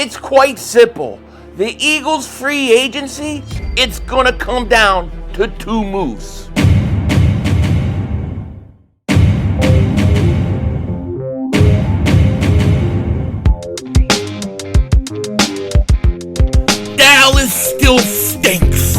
It's quite simple. The Eagles' free agency, it's going to come down to two moves. Dallas still stinks.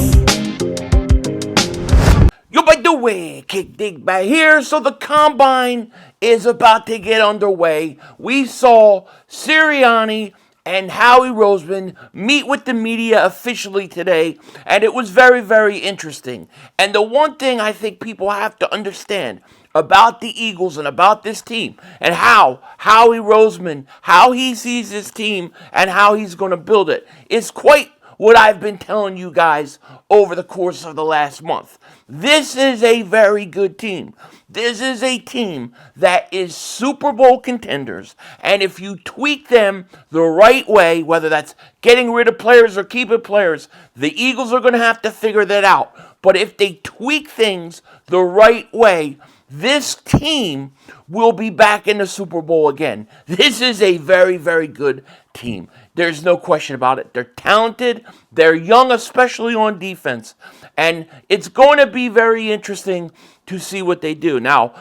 Yo, by the way, kick dig back here. So the combine is about to get underway. We saw Sirianni and Howie Roseman meet with the media officially today, and it was very, very interesting. And the one thing I think people have to understand about the Eagles and about this team and how Howie Roseman, how he sees his team and how he's going to build it is quite what I've been telling you guys over the course of the last month. This is a very good team. This is a team that is Super Bowl contenders. And if you tweak them the right way, whether that's getting rid of players or keeping players, the Eagles are going to have to figure that out. But if they tweak things the right way, this team will be back in the Super Bowl again. This is a very, very good team. There's no question about it. They're talented. They're young, especially on defense. And it's going to be very interesting to see what they do. Now,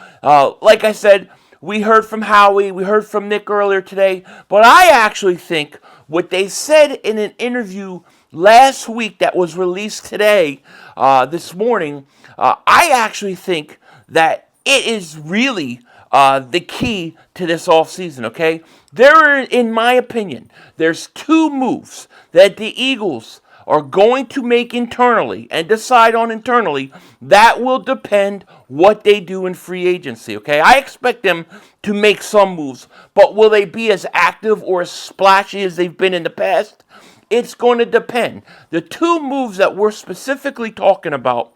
like I said, we heard from Howie. We heard from Nick earlier today. But I actually think what they said in an interview last week that was released today, this morning, I actually think that it is really the key to this offseason, okay? There are, in my opinion, there's two moves that the Eagles are going to make internally and decide on internally that will depend what they do in free agency, okay? I expect them to make some moves, but will they be as active or as splashy as they've been in the past? It's going to depend. The two moves that we're specifically talking about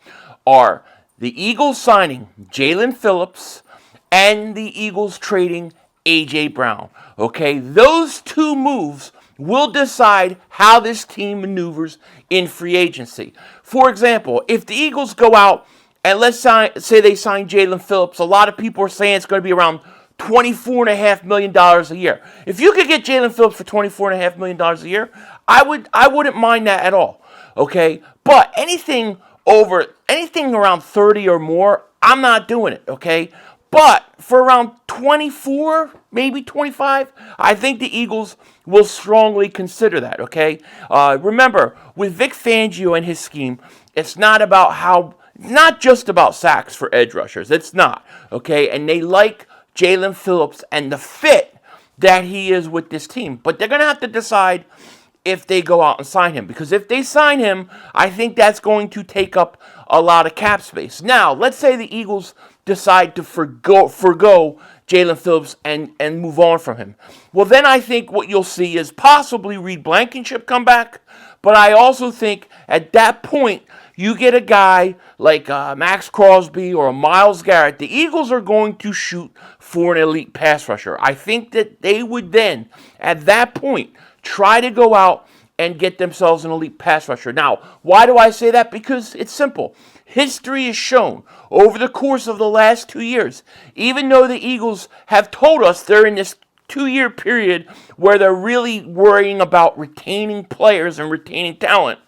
are the Eagles signing Jalen Phillips and the Eagles trading A.J. Brown. Okay, those two moves will decide how this team maneuvers in free agency. For example, if the Eagles go out and let's say they sign Jalen Phillips, a lot of people are saying it's going to be around $24.5 million a year. If you could get Jalen Phillips for $24.5 million a year, I wouldn't mind that at all. Okay, but anything around 30 or more, I'm not doing it. Okay. But for around 24, maybe 25, I think the Eagles will strongly consider that, okay? Remember, with Vic Fangio and his scheme, it's not just about sacks for edge rushers. It's not, okay? And they like Jalen Phillips and the fit that he is with this team. But they're going to have to decide if they go out and sign him. Because if they sign him, I think that's going to take up a lot of cap space. Now, let's say the Eagles decide to forgo Jalen Phillips and move on from him. Well, then I think what you'll see is possibly Reed Blankenship come back. But I also think at that point, you get a guy like Max Crosby or Myles Garrett. The Eagles are going to shoot for an elite pass rusher. I think that they would then, at that point, try to go out and get themselves an elite pass rusher. Now, why do I say that? Because it's simple. History has shown over the course of the last 2 years, even though the Eagles have told us they're in this 2-year period where they're really worrying about retaining players and retaining talent,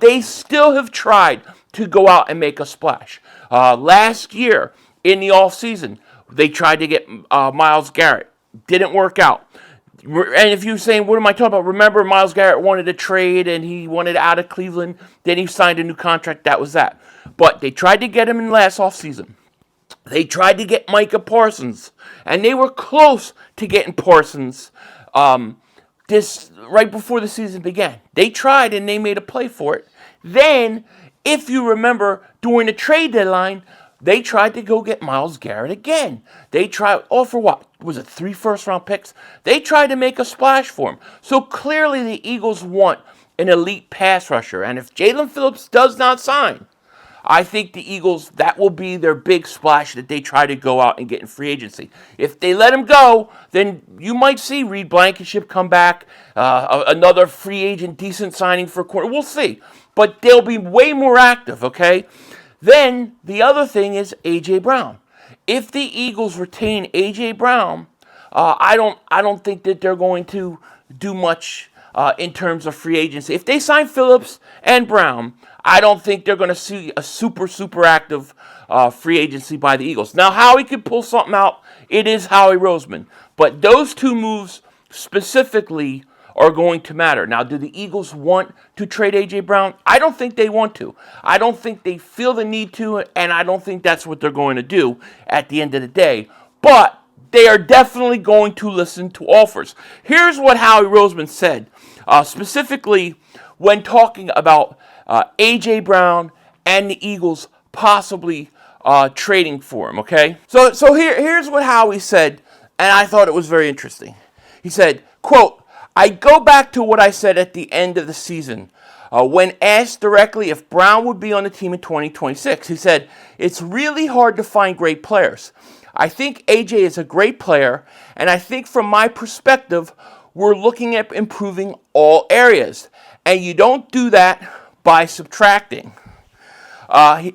they still have tried to go out and make a splash. Last year, in the offseason, they tried to get Myles Garrett. Didn't work out. And if you're saying, what am I talking about? Remember, Myles Garrett wanted a trade and he wanted out of Cleveland. Then he signed a new contract. That was that. But they tried to get him in last offseason. They tried to get Micah Parsons. And they were close to getting Parsons this right before the season began. They tried and they made a play for it. Then, if you remember, during the trade deadline, they tried to go get Myles Garrett again. They tried, for what? Was it 3 first-round picks? They tried to make a splash for him. So clearly the Eagles want an elite pass rusher. And if Jalen Phillips does not sign, I think the Eagles, that will be their big splash that they try to go out and get in free agency. If they let him go, then you might see Reed Blankenship come back, another free agent, decent signing for a corner. We'll see. But they'll be way more active, okay? Then the other thing is A.J. Brown. If the Eagles retain A.J. Brown, I don't think that they're going to do much in terms of free agency. If they sign Phillips and Brown, I don't think they're going to see a super active free agency by the Eagles. Now, Howie could pull something out. It is Howie Roseman. But those two moves specifically are going to matter. Now, do the Eagles want to trade A.J. Brown? I don't think they want to. I don't think they feel the need to, and I don't think that's what they're going to do at the end of the day. But they are definitely going to listen to offers. Here's what Howie Roseman said, specifically when talking about A.J. Brown and the Eagles possibly trading for him, okay? So here's what Howie said, and I thought it was very interesting. He said, quote, "I go back to what I said at the end of the season when asked directly if Brown would be on the team in 2026. He said, it's really hard to find great players. I think AJ is a great player, and I think from my perspective, we're looking at improving all areas. And you don't do that by subtracting."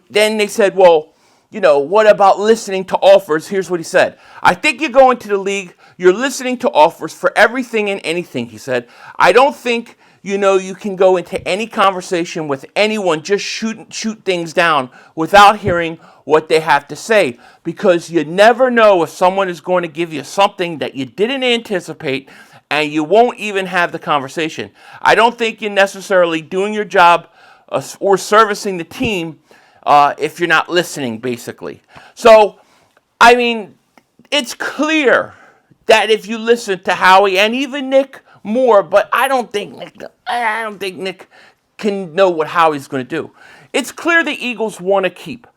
Then they said, well, what about listening to offers? Here's what he said. "I think you go into the league, you're listening to offers for everything and anything," he said. "I don't think, you can go into any conversation with anyone, just shoot things down without hearing what they have to say, because you never know if someone is going to give you something that you didn't anticipate, and you won't even have the conversation. I don't think you're necessarily doing your job or servicing the team if you're not listening," basically. So, I mean, it's clear that if you listen to Howie and even Nick more, but I don't think Nick can know what Howie's going to do. It's clear the Eagles want to keep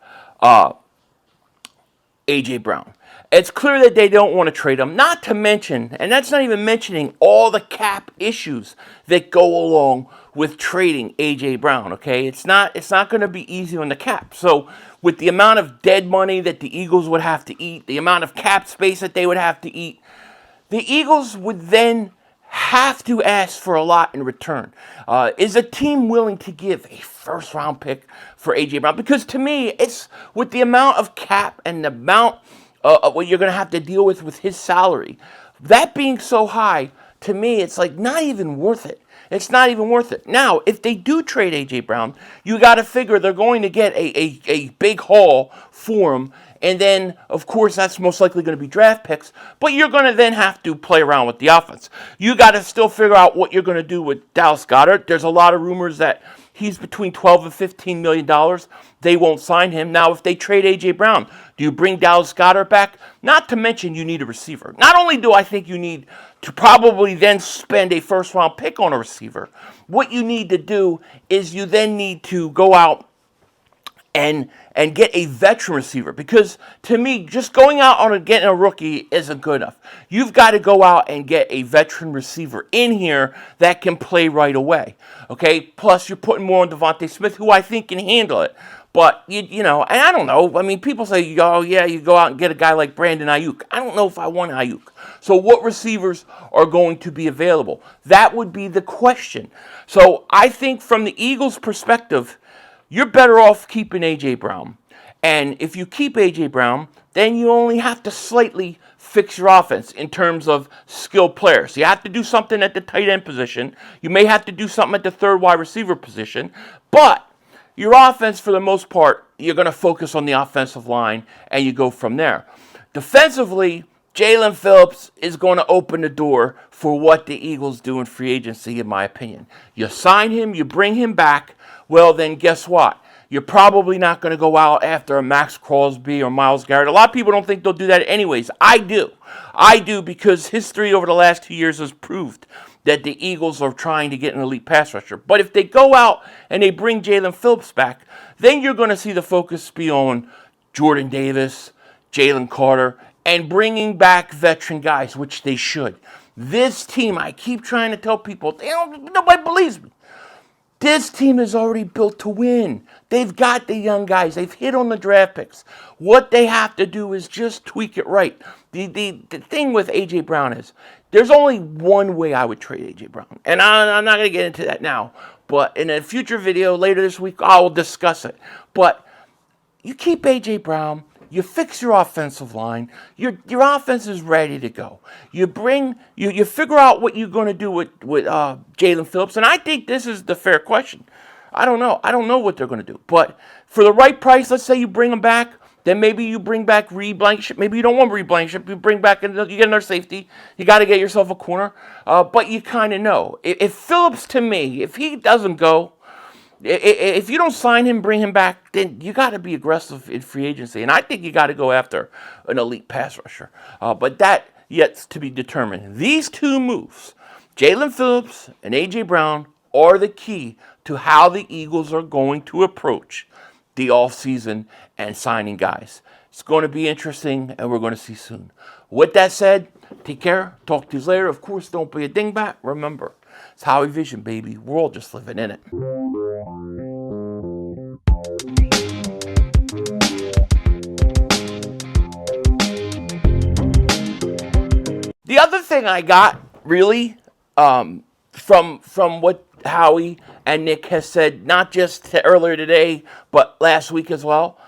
A.J. Brown. It's clear that they don't want to trade him, not to mention, and that's not even mentioning all the cap issues that go along with trading A.J. Brown, okay? It's not going to be easy on the cap. So with the amount of dead money that the Eagles would have to eat, the amount of cap space that they would have to eat, the Eagles would then have to ask for a lot in return. Is a team willing to give a first-round pick for A.J. Brown? Because to me, it's with the amount of cap and the amount of what you're going to have to deal with his salary, that being so high, to me, it's like not even worth it. It's not even worth it. Now, if they do trade A.J. Brown, you got to figure they're going to get a big haul for him. And then, of course, that's most likely going to be draft picks. But you're going to then have to play around with the offense. You got to still figure out what you're going to do with Dallas Goedert. There's a lot of rumors that he's between $12 and $15 million. They won't sign him. Now, if they trade A.J. Brown, do you bring Dallas Goedert back? Not to mention you need a receiver. Not only do I think you need to probably then spend a first-round pick on a receiver, what you need to do is you then need to go out and get a veteran receiver. Because to me, just going out on getting a rookie isn't good enough. You've got to go out and get a veteran receiver in here that can play right away. Okay? Plus, you're putting more on Devontae Smith, who I think can handle it. But, and I don't know. I mean, people say, oh, yeah, you go out and get a guy like Brandon Ayuk. I don't know if I want Ayuk. So what receivers are going to be available? That would be the question. So I think from the Eagles' perspective, you're better off keeping A.J. Brown. And if you keep A.J. Brown, then you only have to slightly fix your offense in terms of skilled players. You have to do something at the tight end position. You may have to do something at the third wide receiver position. But your offense, for the most part, you're going to focus on the offensive line, and you go from there. Defensively, Jalen Phillips is going to open the door for what the Eagles do in free agency, in my opinion. You sign him, you bring him back, well, then guess what? You're probably not going to go out after a Max Crosby or Myles Garrett. A lot of people don't think they'll do that anyways. I do. I do, because history over the last 2 years has proved that the Eagles are trying to get an elite pass rusher. But if they go out and they bring Jalen Phillips back, then you're going to see the focus be on Jordan Davis, Jalen Carter, and bringing back veteran guys, which they should. This team, I keep trying to tell people, nobody believes me. This team is already built to win. They've got the young guys. They've hit on the draft picks. What they have to do is just tweak it right. The thing with A.J. Brown is there's only one way I would trade A.J. Brown. And I'm not going to get into that now. But in a future video later this week, I will discuss it. But you keep A.J. Brown. You fix your offensive line. Your offense is ready to go. You figure out what you're going to do with Jalen Phillips, and I think this is the fair question. I don't know. I don't know what they're going to do, but for the right price, let's say you bring him back. Then maybe you bring back Reed Blankenship. Maybe you don't want Reed Blankenship. You bring back, you get another safety. You got to get yourself a corner. But you kind of know. If Phillips, to me, if he doesn't go, if you don't sign him, bring him back, then you got to be aggressive in free agency. And I think you got to go after an elite pass rusher. But that yet to be determined. These two moves, Jalen Phillips and A.J. Brown, are the key to how the Eagles are going to approach the offseason and signing guys. It's going to be interesting, and we're going to see soon. With that said, take care. Talk to you later. Of course, don't be a dingbat. Remember, it's Howie Vision, baby. We're all just living in it. The other thing I got, really, from what Howie and Nick has said, not just earlier today, but last week as well,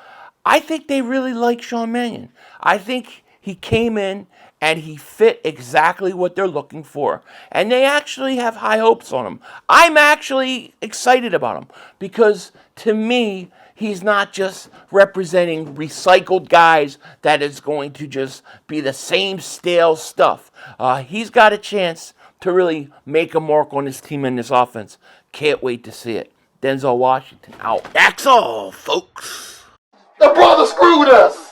I think they really like Sean Mannion. I think he came in and he fit exactly what they're looking for. And they actually have high hopes on him. I'm actually excited about him because, to me, he's not just representing recycled guys that is going to just be the same stale stuff. He's got a chance to really make a mark on his team and this offense. Can't wait to see it. Denzel Washington out. That's all, folks. The brother screwed us.